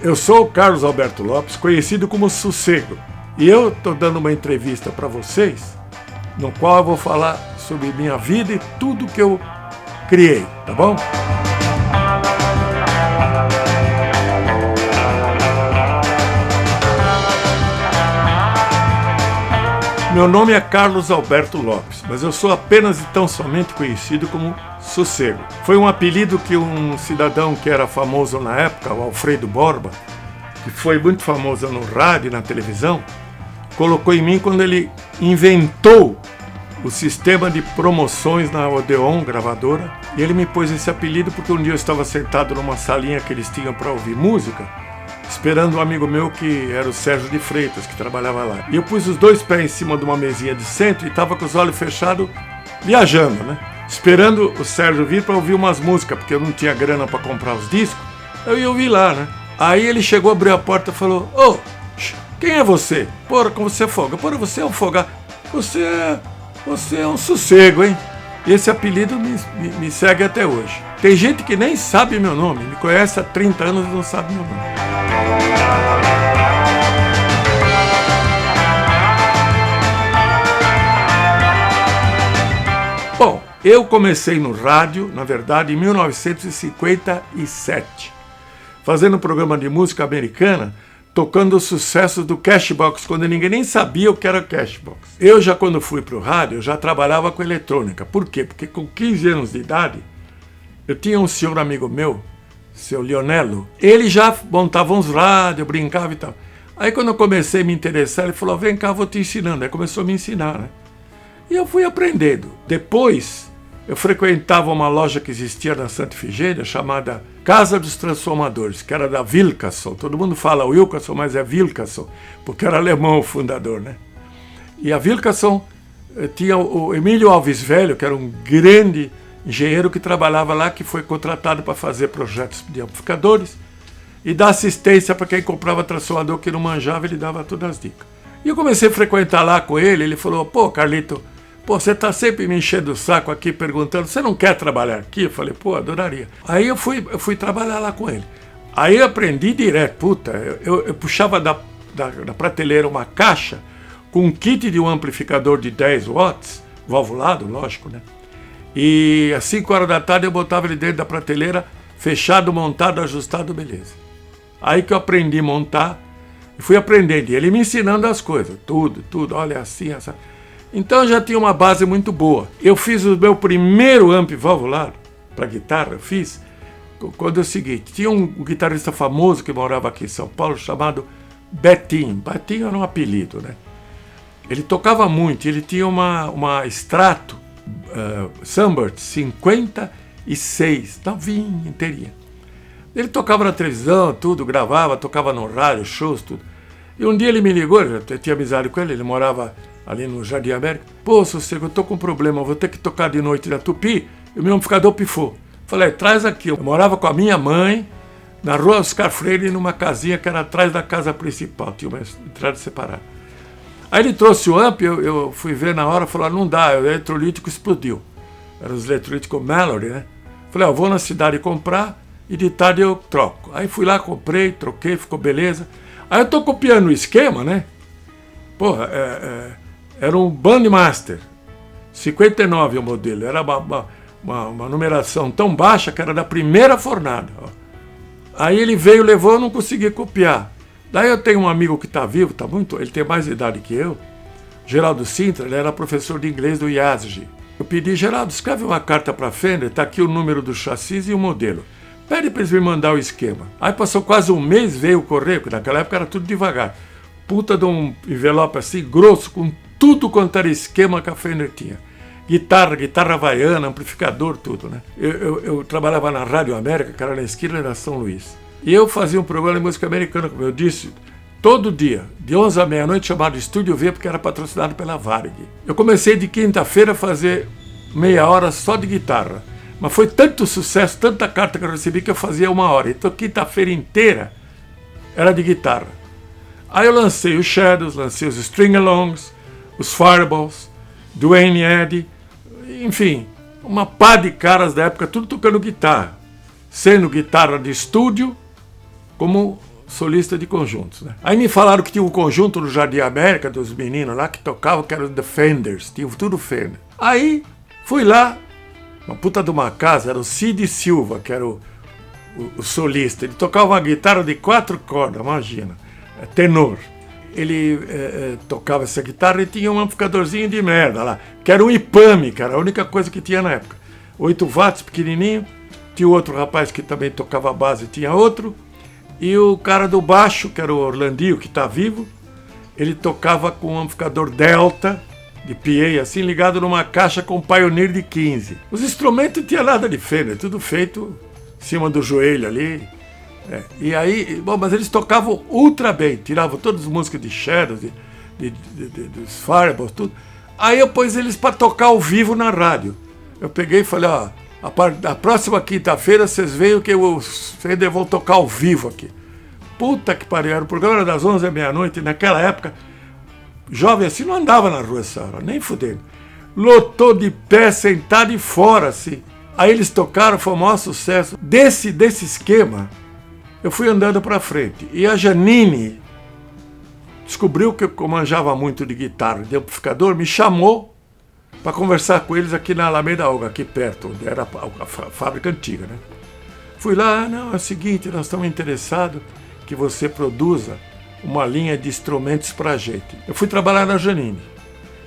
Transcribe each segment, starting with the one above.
Eu sou o Carlos Alberto Lopes, conhecido como Sossego, e eu estou dando uma entrevista para vocês, no qual eu vou falar sobre minha vida e tudo que eu criei, tá bom? Meu nome é Carlos Alberto Lopes, mas eu sou apenas e tão somente conhecido como Sossego. Foi um apelido que um cidadão que era famoso na época, o Alfredo Borba, que foi muito famoso no rádio e na televisão, colocou em mim quando ele inventou o sistema de promoções na Odeon gravadora, e ele me pôs esse apelido porque um dia eu estava sentado numa salinha que eles tinham para ouvir música, esperando um amigo meu que era o Sérgio de Freitas, que trabalhava lá. E eu pus os dois pés em cima de uma mesinha de centro e estava com os olhos fechados, viajando, né? Esperando o Sérgio vir para ouvir umas músicas, porque eu não tinha grana para comprar os discos, eu ia ouvir lá, né? Aí ele chegou, abriu a porta e falou: "Ô, quem é você? Porra, como você é folga? Porra, você é um folga. Você é um sossego, hein?" E esse apelido me segue até hoje. Tem gente que nem sabe meu nome, me conhece há 30 anos e não sabe meu nome. Bom, eu comecei no rádio, na verdade, em 1957, fazendo um programa de música americana, tocando os sucessos do Cashbox, quando ninguém nem sabia o que era Cashbox. Eu já, quando fui para o rádio, já trabalhava com eletrônica. Por quê? Porque com 15 anos de idade, eu tinha um senhor amigo meu, seu Leonello, ele já montava uns rádios, brincava e tal. Aí quando eu comecei a me interessar, ele falou: "Vem cá, eu vou te ensinando." Aí começou a me ensinar, né? E eu fui aprendendo. Depois, eu frequentava uma loja que existia na Santa Efigênia, chamada Casa dos Transformadores, que era da Wilcasson. Todo mundo fala Wilcasson, mas é Wilcasson, porque era alemão o fundador, né? E a Wilcasson tinha o Emílio Alves Velho, que era um grande engenheiro que trabalhava lá, que foi contratado para fazer projetos de amplificadores e dar assistência para quem comprava transformador que não manjava, ele dava todas as dicas. E eu comecei a frequentar lá com ele, ele falou: "Pô, Carlito, você está sempre me enchendo o saco aqui, perguntando, você não quer trabalhar aqui?" Eu falei: "Pô, adoraria." Aí eu fui trabalhar lá com ele. Aí eu aprendi direto, puta, eu puxava da prateleira uma caixa com um kit de um amplificador de 10 watts, valvulado, lógico, né? E às 5 horas da tarde eu botava ele dentro da prateleira, fechado, montado, ajustado, beleza. Aí que eu aprendi a montar, e fui aprendendo, e ele me ensinando as coisas, tudo, olha assim, assim. Então eu já tinha uma base muito boa. Eu fiz o meu primeiro amp valvulado para guitarra, eu fiz quando é o seguinte: tinha um guitarrista famoso que morava aqui em São Paulo, chamado Betinho. Betinho era um apelido, né? Ele tocava muito, ele tinha uma Strato Sunbird 56, novinha, inteirinha. Ele tocava na televisão, tudo, gravava, tocava no rádio, shows, tudo. E um dia ele me ligou, eu tinha amizade com ele, ele morava ali no Jardim América. "Pô, Sossego, eu tô com um problema, eu vou ter que tocar de noite na Tupi, e o meu amplificador pifou." Falei: "Traz aqui." Eu morava com a minha mãe, na rua Oscar Freire, numa casinha que era atrás da casa principal, tinha uma entrada separada. Aí ele trouxe o amp, eu fui ver na hora, falou: "Não dá, o eletrolítico explodiu." Eram os eletrolíticos Mallory, né? Falei: "Eu vou na cidade comprar e de tarde eu troco." Aí fui lá, comprei, troquei, ficou beleza. Aí eu tô copiando o esquema, né? Porra, era um Bandmaster, 59 o modelo, era uma numeração tão baixa que era da primeira fornada. Ó. Aí ele veio, levou, eu não consegui copiar. Daí eu tenho um amigo que está vivo, ele tem mais idade que eu, Geraldo Sintra, ele era professor de inglês do IASG. Eu pedi: "Geraldo, escreve uma carta para a Fender, está aqui o número do chassi e o modelo. Pede para eles me mandar o esquema." Aí passou quase um mês, veio o correio, que naquela época era tudo devagar. Puta de um envelope assim, grosso, com tudo quanto era esquema que a Fender tinha. Guitarra havaiana, amplificador, tudo, né? Eu trabalhava na Rádio América, que era na esquina da São Luís. E eu fazia um programa de música americana, como eu disse, todo dia, de 11 à meia-noite, chamado Estúdio V, porque era patrocinado pela Varig. Eu comecei de quinta-feira a fazer meia hora só de guitarra. Mas foi tanto sucesso, tanta carta que eu recebi, que eu fazia 1 hora. Então quinta-feira inteira era de guitarra. Aí eu lancei os Shadows, lancei os String-Alongs, os Fireballs, Duane Eddy, enfim, uma pá de caras da época, tudo tocando guitarra. Sendo guitarra de estúdio, como solista de conjuntos, né? Aí me falaram que tinha um conjunto no Jardim América, dos meninos lá, que tocavam, que era o The Fenders, tinha tudo Fender. Aí fui lá, uma puta de uma casa, era o Cid Silva, que era o solista. Ele tocava uma guitarra de 4 cordas, imagina, tenor. Ele tocava essa guitarra e tinha um amplificadorzinho de merda lá, que era um IPAMI, que era a única coisa que tinha na época. 8 watts, pequenininho. Tinha outro rapaz que também tocava base, tinha outro. E o cara do baixo, que era o Orlandinho, que está vivo, ele tocava com um amplificador Delta, de PA, assim, ligado numa caixa com Pioneer de 15. Os instrumentos não tinha nada de Fender, tudo feito em cima do joelho ali. E aí, bom, mas eles tocavam ultra bem, tiravam todas as músicas de Shadows, dos Fireballs, tudo. Aí eu pus eles para tocar ao vivo na rádio. Eu peguei e falei, ó, a próxima quinta-feira vocês veem que os Fender vão tocar ao vivo aqui. Puta que pariu, o programa era das 11 à meia-noite, e naquela época, jovem assim não andava na rua essa hora, nem fudendo. Lotou de pé, sentado e fora, assim. Aí eles tocaram, foi o maior sucesso. Desse esquema, eu fui andando para frente. E a Janine descobriu que eu manjava muito de guitarra, de amplificador, me chamou para conversar com eles aqui na Alameda Olga, aqui perto, onde era a fábrica antiga, né? Fui lá, não, é o seguinte, nós estamos interessados que você produza uma linha de instrumentos para a gente. Eu fui trabalhar na Janine.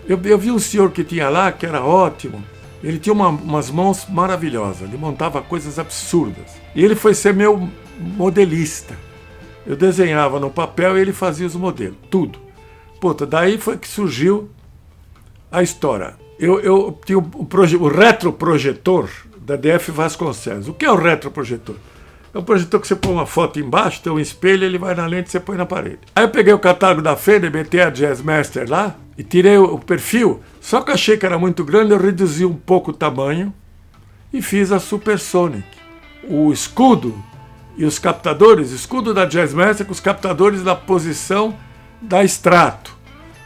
Eu vi um senhor que tinha lá, que era ótimo. Ele tinha umas mãos maravilhosas, ele montava coisas absurdas. E ele foi ser meu modelista. Eu desenhava no papel e ele fazia os modelos, tudo. Puta, daí foi que surgiu a história. Eu tinha o retroprojetor da DF Vasconcelos. O que é o retroprojetor? É um projetor que você põe uma foto embaixo, tem um espelho, ele vai na lente e você põe na parede. Aí eu peguei o catálogo da Fender, meti a Jazzmaster lá e tirei o perfil, só que achei que era muito grande, eu reduzi um pouco o tamanho e fiz a Supersonic. O escudo e os captadores, escudo da Jazzmaster com os captadores na posição da Strato.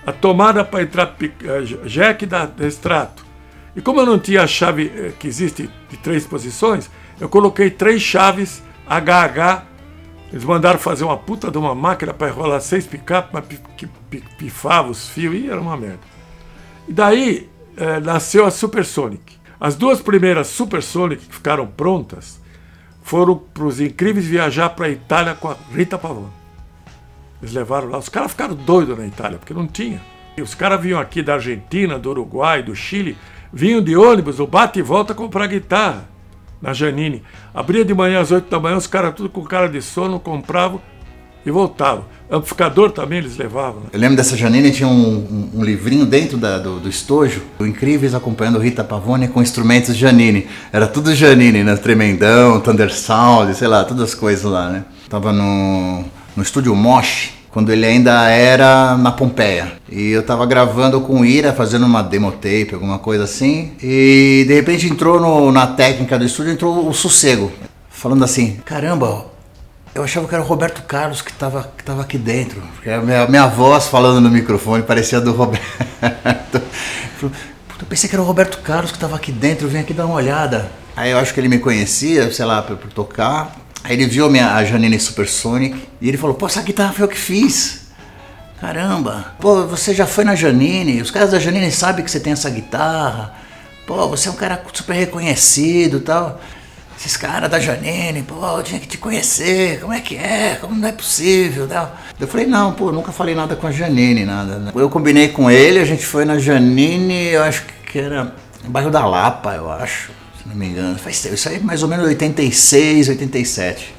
A tomada para entrar jack da Strato. E como eu não tinha a chave que existe de 3 posições, eu coloquei 3 chaves HH. Eles mandaram fazer uma puta de uma máquina para enrolar 6 picape, mas que pifava os fios e era uma merda. E daí nasceu a Supersonic. As 2 primeiras Supersonic que ficaram prontas foram para os Incríveis viajar para a Itália com a Rita Pavone. Eles levaram lá, os caras ficaram doidos na Itália, porque não tinha. E os caras vinham aqui da Argentina, do Uruguai, do Chile, vinham de ônibus, o bate e volta comprar guitarra na Janine. Abria de manhã às 8 da manhã, os caras tudo com cara de sono, compravam e voltavam. Amplificador também eles levavam. Né? Eu lembro dessa Janine, tinha um livrinho dentro do estojo, o Incríveis acompanhando Rita Pavone com instrumentos Janine. Era tudo Janine, né? Tremendão, Thunder Sound, sei lá, todas as coisas lá, né? Tava no estúdio Mosh, quando ele ainda era na Pompeia. E eu tava gravando com o Ira, fazendo uma demo tape, alguma coisa assim. E de repente entrou na técnica do estúdio, entrou o Sossego. Falando assim, caramba, eu achava que era o Roberto Carlos que tava aqui dentro. Porque a minha voz falando no microfone parecia do Roberto. Eu pensei que era o Roberto Carlos que tava aqui dentro, eu vim aqui dar uma olhada. Aí eu acho que ele me conhecia, sei lá, por tocar. Aí ele viu a Janine Supersonic e ele falou, pô, essa guitarra foi eu que fiz. Caramba, pô, você já foi na Janine, os caras da Janine sabem que você tem essa guitarra. Pô, você é um cara super reconhecido e tal. Esses caras da Janine, pô, eu tinha que te conhecer, como é que é, como não é possível tal. Eu falei, não, pô, nunca falei nada com a Janine, nada. Eu combinei com ele, a gente foi na Janine, eu acho que era no bairro da Lapa, eu acho. Se não me engano, isso aí mais ou menos 86, 87.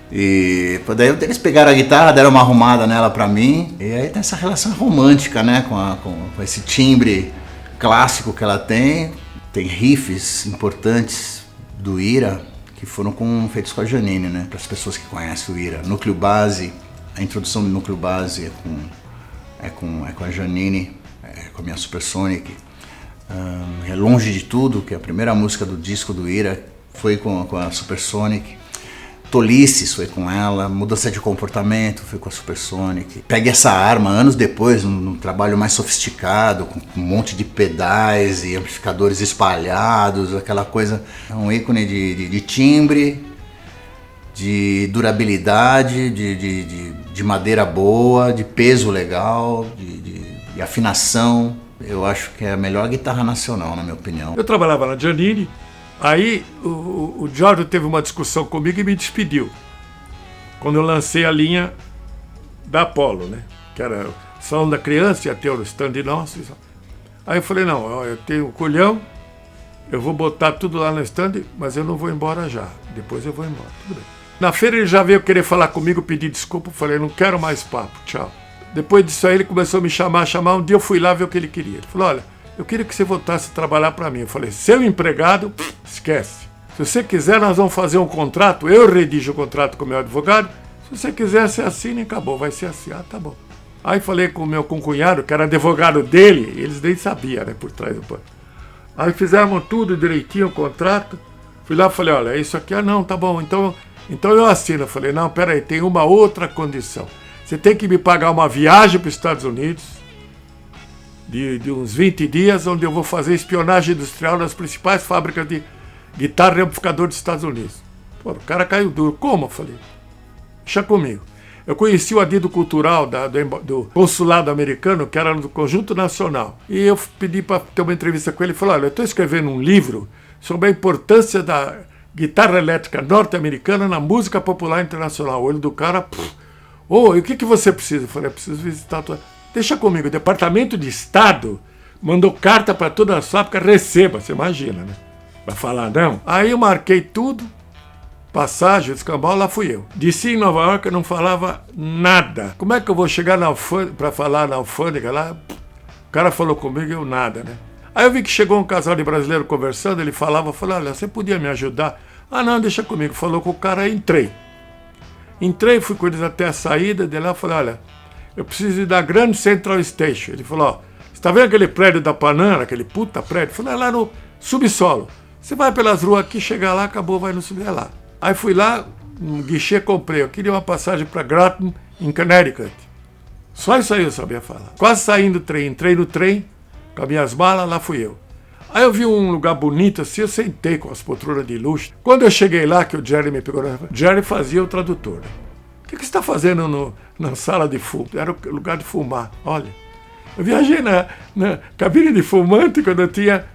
E daí eles pegaram a guitarra, deram uma arrumada nela pra mim. E aí tem essa relação romântica, né, com esse timbre clássico que ela tem. Tem riffs importantes do Ira que foram feitos com a Janine, né, para as pessoas que conhecem o Ira. Núcleo Base, a introdução do Núcleo Base é com a Janine, com a minha Supersonic. É Longe de Tudo, que é a primeira música do disco do Ira, foi com a Supersonic. Tolices foi com ela, Mudança de Comportamento foi com a Supersonic. Pegue Essa Arma, anos depois, num trabalho mais sofisticado, com um monte de pedais e amplificadores espalhados, aquela coisa, é um ícone de timbre de durabilidade, de madeira boa, de peso legal, de afinação. Eu acho que é a melhor guitarra nacional, na minha opinião. Eu trabalhava na Giannini, aí o Giorgio teve uma discussão comigo e me despediu. Quando eu lancei a linha da Apollo, né? Que era o Salão da Criança, ia ter o stand nosso. Aí eu falei, não, ó, eu tenho o colhão, eu vou botar tudo lá no stand, mas eu não vou embora já. Depois eu vou embora, tudo bem. Na feira ele já veio querer falar comigo, pedir desculpa, eu falei, não quero mais papo, tchau. Depois disso aí ele começou a me chamar, um dia eu fui lá ver o que ele queria. Ele falou, olha, eu queria que você voltasse a trabalhar para mim. Eu falei, seu empregado, esquece. Se você quiser, nós vamos fazer um contrato, eu redijo o contrato com o meu advogado, se você quiser, você assina e acabou, vai ser assim, tá bom. Aí falei com o meu concunhado, que era advogado dele, eles nem sabiam, né, por trás do pano. Aí fizemos tudo direitinho, o contrato, fui lá e falei, olha, isso aqui, não, tá bom, então eu assino. Eu falei, não, peraí, tem uma outra condição. Você tem que me pagar uma viagem para os Estados Unidos, de uns 20 dias, onde eu vou fazer espionagem industrial nas principais fábricas de guitarra e amplificador dos Estados Unidos. Pô, o cara caiu duro. Como? Eu falei, deixa comigo. Eu conheci o adido cultural do consulado americano, que era do Conjunto Nacional. E eu pedi para ter uma entrevista com ele. Ele falou, olha, eu estou escrevendo um livro sobre a importância da guitarra elétrica norte-americana na música popular internacional. O olho do cara, e o que você precisa? Eu falei, eu preciso visitar a tua... Deixa comigo, o Departamento de Estado mandou carta para todas as fábricas, receba, você imagina, né? Vai falar não? Aí eu marquei tudo, passagem, escambau, lá fui eu. Desci em Nova York, eu não falava nada. Como é que eu vou chegar para falar na alfândega lá? O cara falou comigo e eu nada, né? Aí eu vi que chegou um casal de brasileiro conversando, ele falava, olha, você podia me ajudar? Não, deixa comigo. Falou com o cara, Entrei, fui com eles até a saída, de lá falei, olha, eu preciso ir da Grand Central Station. Ele falou, você tá vendo aquele prédio da Panam, aquele puta prédio? Eu falei, lá no subsolo. Você vai pelas ruas aqui, chegar lá, acabou, vai no subsolo, lá. Aí fui lá, no guichê comprei, eu queria uma passagem para Groton, em Connecticut. Só isso aí eu sabia falar. Quase saindo do trem, entrei no trem, com as minhas malas, lá fui eu. Aí eu vi um lugar bonito assim, eu sentei com as poltronas de luxo. Quando eu cheguei lá, que o Jerry me pegou, o Jerry fazia o tradutor. Né? O que você está fazendo na sala de fumo? Era o lugar de fumar, olha. Eu viajei na cabine de fumante quando eu tinha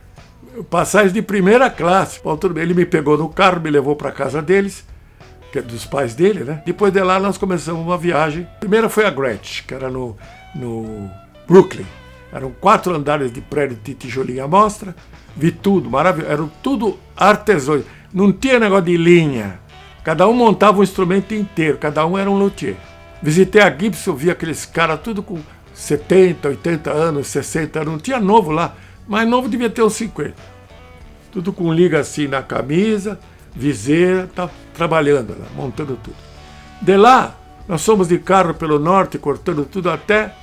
passagens de primeira classe. Bom, tudo bem. Ele me pegou no carro, me levou para a casa deles, que é dos pais dele, né? Depois de lá nós começamos uma viagem. A primeira foi a Gretsch, que era no Brooklyn. Eram 4 andares de prédio de tijolinho à mostra. Vi tudo, maravilhoso. Eram tudo artesãos. Não tinha negócio de linha. Cada um montava um instrumento inteiro. Cada um era um luthier. Visitei a Gibson, vi aqueles caras tudo com 70, 80 anos, 60 anos. Não tinha novo lá. Mas novo devia ter uns 50. Tudo com liga assim na camisa, viseira, tá, trabalhando lá, montando tudo. De lá, nós fomos de carro pelo norte, cortando tudo até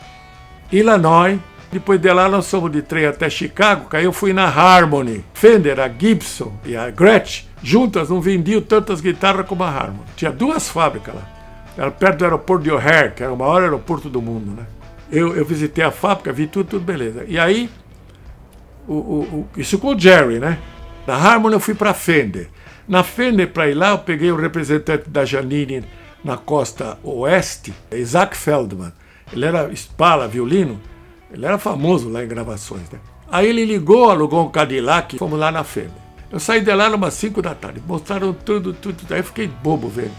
Illinois. Depois de lá, nós fomos de trem até Chicago, que aí eu fui na Harmony. Fender, a Gibson e a Gretsch, juntas não vendiam tantas guitarras como a Harmony. Tinha 2 fábricas lá. Era perto do aeroporto de O'Hare, que era o maior aeroporto do mundo, né? Eu visitei a fábrica, vi tudo beleza. E aí, isso com o Jerry, né? Da Harmony eu fui para Fender. Na Fender, para ir lá, eu peguei o representante da Giannini na costa oeste, Isaac Feldman. Ele era espala, violino. Ele era famoso lá em gravações, né? Aí ele ligou, alugou um Cadillac, fomos lá na Fender. Eu saí de lá umas 5 da tarde, mostraram tudo. Aí eu fiquei bobo vendo.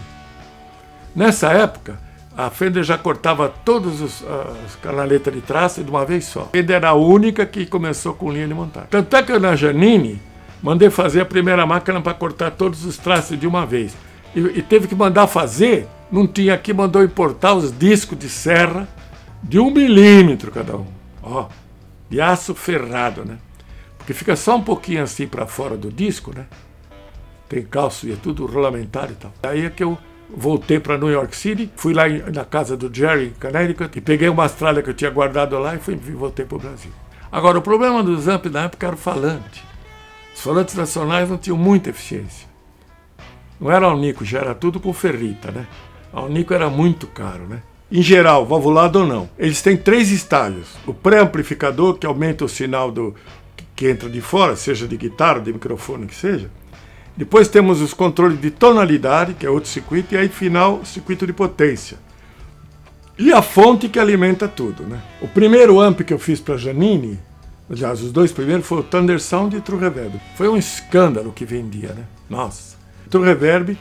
Nessa época, a Fender já cortava todas as canaletas de traço de uma vez só. A Fender era a única que começou com linha de montagem. Tanto é que eu, na Giannini, mandei fazer a primeira máquina para cortar todos os traços de uma vez. E teve que mandar fazer, não tinha aqui, mandou importar os discos de serra de 1 milímetro cada um. Ó, de aço ferrado, né? Porque fica só um pouquinho assim para fora do disco, né? Tem calço e é tudo rolamentário e tal. Aí é que eu voltei para New York City, fui lá na casa do Jerry, em Connecticut, e peguei uma Austrália que eu tinha guardado lá e voltei para o Brasil. Agora, o problema dos amps na época era o falante. Os falantes nacionais não tinham muita eficiência. Não era Alnico, já era tudo com ferrita, né? A Alnico era muito caro, né? Em geral, valvulado ou não, eles têm 3 estágios. O pré-amplificador, que aumenta o sinal que entra de fora, seja de guitarra, de microfone, que seja. Depois temos os controles de tonalidade, que é outro circuito, e aí final, circuito de potência. E a fonte que alimenta tudo, né? O primeiro amp que eu fiz para Janine, aliás, os dois primeiros, foi o Thunder Sound e o True Reverb. Foi um escândalo que vendia, né? Nossa. O True Reverb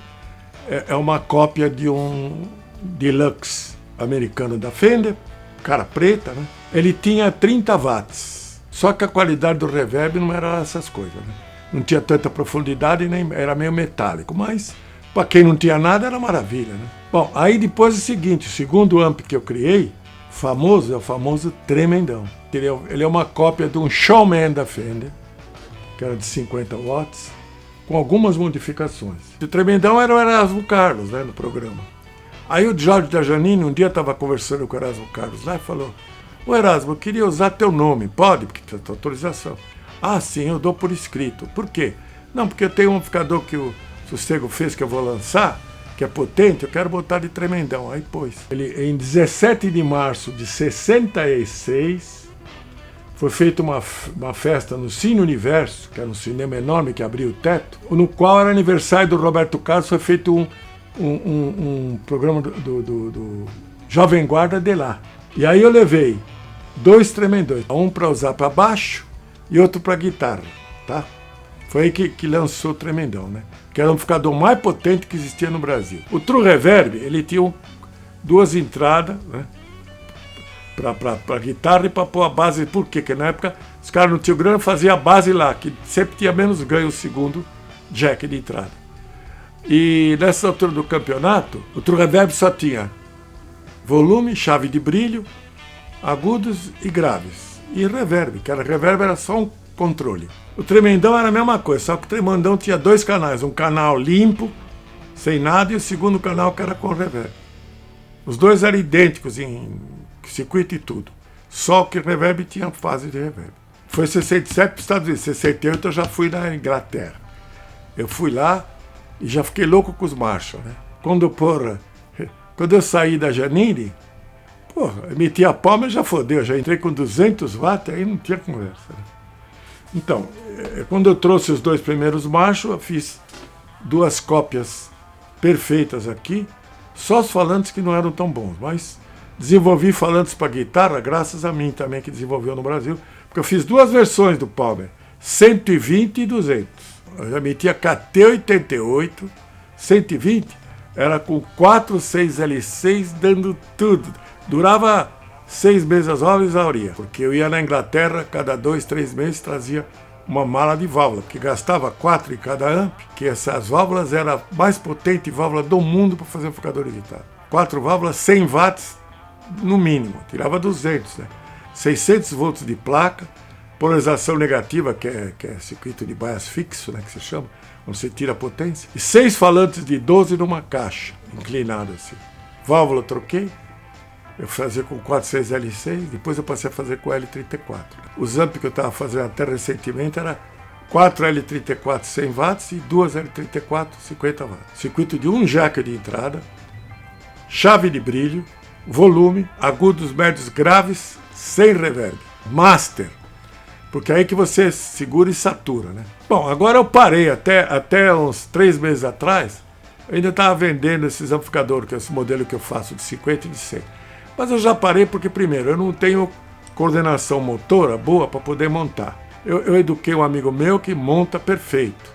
é uma cópia de um Deluxe americano da Fender, cara preta, né? Ele tinha 30 watts, só que a qualidade do reverb não era essas coisas, né? Não tinha tanta profundidade, nem era meio metálico, mas para quem não tinha nada era maravilha, né? Bom, aí depois é o seguinte, o segundo amp que eu criei, famoso, é o famoso Tremendão. Ele é uma cópia de um Showman da Fender, que era de 50 watts, com algumas modificações. O Tremendão era o Erasmo Carlos, né, no programa. Aí o Jorge da Janine, um dia estava conversando com o Erasmo Carlos lá e falou: ô Erasmo, eu queria usar teu nome, pode? Porque tem autorização. Ah, sim, eu dou por escrito. Por quê? Não, porque eu tenho um amplificador que o Sossego fez, que eu vou lançar, que é potente, eu quero botar de Tremendão. Aí pôs. Ele, em 17 de março de 66, foi feita uma festa no Cine Universo, que era um cinema enorme que abria o teto, no qual era aniversário do Roberto Carlos, foi feito um programa do Jovem Guarda de lá. E aí eu levei 2 Tremendões, um para usar para baixo e outro para guitarra, tá? Foi aí que lançou o Tremendão, né? Que era o amplificador mais potente que existia no Brasil. O True Reverb, ele tinha 2 entradas, né? Para guitarra e para pôr a base. Por quê? Porque na época os caras não tinham grana, fazia a base lá, que sempre tinha menos ganho o segundo jack de entrada. E nessa altura do campeonato, o True Reverb só tinha volume, chave de brilho, agudos e graves. E reverb, que reverb era só um controle. O Tremendão era a mesma coisa, só que o Tremendão tinha 2 canais, um canal limpo, sem nada, e o segundo canal que era com reverb. Os dois eram idênticos em circuito e tudo, só que o reverb tinha fase de reverb. Foi 67 para os Estados Unidos, 68 eu já fui na Inglaterra. Eu fui lá e já fiquei louco com os Marshall, né? Quando eu saí da Janine, eu meti a palma e já fodeu, já entrei com 200 watts, aí não tinha conversa, né? Então, quando eu trouxe os 2 primeiros Marshall, eu fiz 2 cópias perfeitas aqui, só os falantes que não eram tão bons, mas desenvolvi falantes para guitarra, graças a mim também, que desenvolveu no Brasil, porque eu fiz 2 versões do Palmer, 120 e 200. Eu já metia KT88, 120, era com 4, 6 L6, dando tudo. Durava 6 meses as válvulas e exauria, porque eu ia na Inglaterra, cada 2, 3 meses trazia uma mala de válvula, porque gastava 4 em cada amp, que essas válvulas eram a mais potente válvula do mundo para fazer amplificador de guitarra. 4 válvulas, 100 watts no mínimo, tirava 200, né? 600 volts de placa, polarização negativa, que é circuito de bias fixo, né, que se chama, onde você tira a potência, e 6 falantes de 12 numa caixa, inclinada assim. Válvula eu troquei, eu fazia com 46L6, depois eu passei a fazer com L34. Os amps que eu estava fazendo até recentemente era 4L34 100 watts e 2 L34 50 watts. Circuito de 1 jack de entrada, chave de brilho, volume, agudos, médios, graves, sem reverb. Master, porque é aí que você segura e satura, né? Bom, agora eu parei, até uns 3 meses atrás, eu ainda estava vendendo esses amplificadores, que é esse modelo que eu faço de 50 e de 100. Mas eu já parei porque, primeiro, eu não tenho coordenação motora boa para poder montar. Eu eduquei um amigo meu que monta perfeito,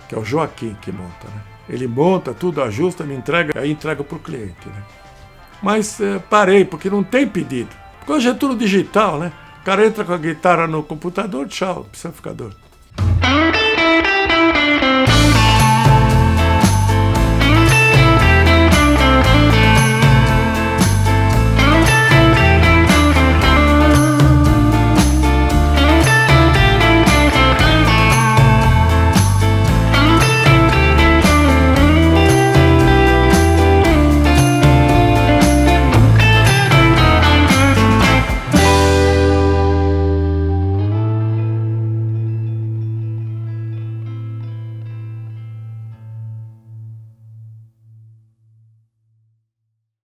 que é o Joaquim que monta, né? Ele monta, tudo ajusta, me entrega, aí entrega para o cliente, né? Mas parei, porque não tem pedido. Porque hoje é tudo digital, né? O cara entra com a guitarra no computador, tchau, amplificador.